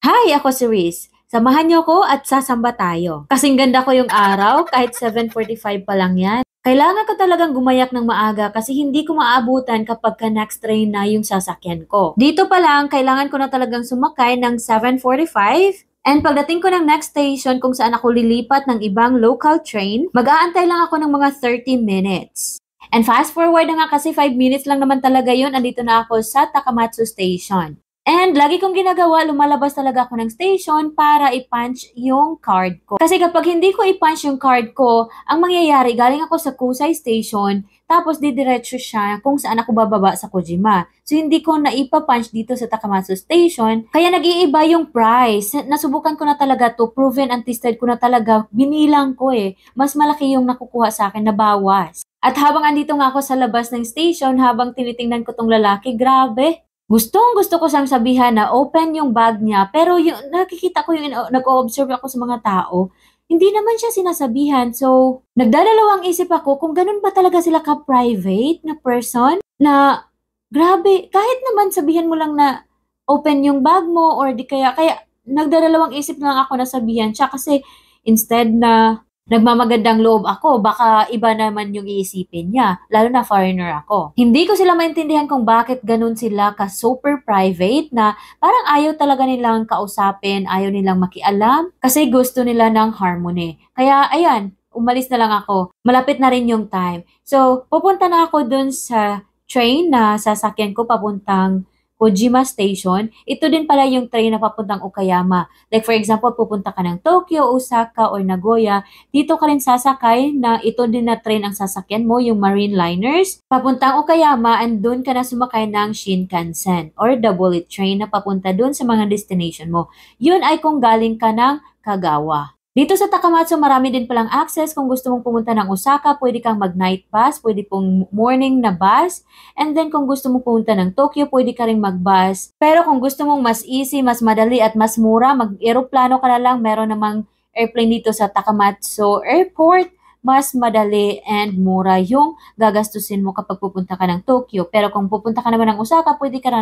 Hi, ako si Riz. Samahan niyo ko at sasamba tayo. Kasing ganda ko yung araw, kahit 7:45 pa lang yan. Kailangan ko talagang gumayak ng maaga kasi hindi ko maabutan kapag ka next train na yung sasakyan ko. Dito pa lang, kailangan ko na talagang sumakay ng 7:45. And pagdating ko ng next station kung saan ako lilipat ng ibang local train, mag-aantay lang ako ng mga 30 minutes. And fast forward na nga kasi 5 minutes lang naman talaga yun, andito na ako sa Takamatsu Station. And lagi kong ginagawa, lumalabas talaga ako ng station para i-punch yung card ko. Kasi kapag hindi ko i-punch yung card ko, ang mangyayari, galing ako sa Kusai Station, tapos didiretso siya kung saan ako bababa sa Kojima. So hindi ko na ipa-punch dito sa Takamatsu Station, kaya nag-iiba yung price. Nasubukan ko na talaga to, proven and tested ko na talaga, binilang ko mas malaki yung nakukuha sa akin na bawas. At habang andito nga ako sa labas ng station, habang tinitingnan ko tong lalaki, grabe. Gustong-gusto ko siyang sabihan na open yung bag niya, pero yung nakikita ko yung nag-o-observe ako sa mga tao, hindi naman siya sinasabihan. So, nagdadalawang isip ako kung ganun ba talaga sila ka-private na person na grabe, kahit naman sabihan mo lang na open yung bag mo or di kaya nagdadalawang isip na lang ako na sabihan siya kasi instead na nagmamagandang loob ako, baka iba naman yung iisipin niya, lalo na foreigner ako. Hindi ko sila maintindihan kung bakit ganun sila ka super private na parang ayaw talaga nilang kausapin, ayaw nilang makialam, kasi gusto nila ng harmony. Kaya ayan, umalis na lang ako. Malapit na rin yung time. So, pupunta na ako dun sa train na sasakyan ko papuntang Kojima Station. Ito din pala yung train na papuntang Okayama. Like for example, pupunta ka ng Tokyo, Osaka, or Nagoya. Dito ka rin sasakay na ito din na train ang sasakyan mo, yung Marine Liners. Papuntang Okayama and doon ka na sumakay ng Shinkansen or the bullet train na papunta doon sa mga destination mo. Yun ay kung galing ka ng Kagawa. Dito sa Takamatsu, marami din palang access. Kung gusto mong pumunta ng Osaka, pwede kang mag-night bus, pwede pong morning na bus. And then kung gusto mong pumunta ng Tokyo, pwede ka rin mag-bus. Pero kung gusto mong mas easy, mas madali at mas mura, mag-aeroplano ka na lang. Meron namang airplane dito sa Takamatsu Airport. Mas madali and mura yung gagastusin mo kapag pupunta ka ng Tokyo. Pero kung pupunta ka naman ng Osaka, pwede ka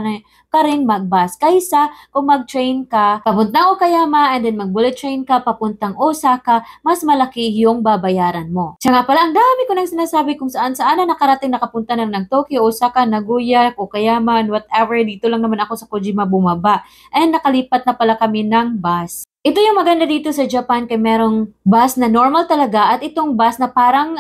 rin mag-bus. Kaysa kung mag-train ka papuntang Okayama and then mag-bullet train ka papuntang Osaka, mas malaki yung babayaran mo. Siya nga pala, ang dami ko nang sinasabi kung saan-saan na nakarating nakapunta na ng Tokyo, Osaka, Nagoya, Okayama, and whatever. Dito lang naman ako sa Kojima bumaba. And nakalipat na pala kami ng bus. Ito yung maganda dito sa Japan kay merong bus na normal talaga at itong bus na parang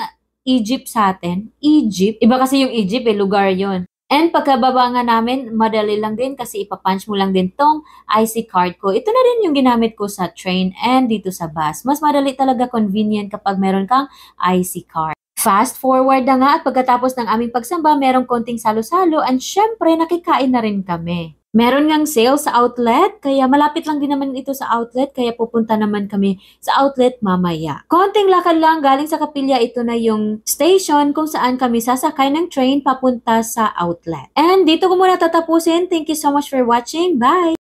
Egypt sa atin. Egypt. Iba kasi yung Egypt lugar yon. And pagkababa nga namin, madali lang din kasi ipapunch mo lang din tong IC card ko. Ito na rin yung ginamit ko sa train and dito sa bus. Mas madali talaga convenient kapag meron kang IC card. Fast forward na nga at pagkatapos ng aming pagsamba, merong konting salo-salo and syempre nakikain na rin kami. Meron ngang sale sa outlet, kaya malapit lang din naman ito sa outlet, kaya pupunta naman kami sa outlet mamaya. Konting lakad lang galing sa Kapilya, ito na yung station kung saan kami sasakay ng train papunta sa outlet. And dito ko muna tatapusin. Thank you so much for watching. Bye!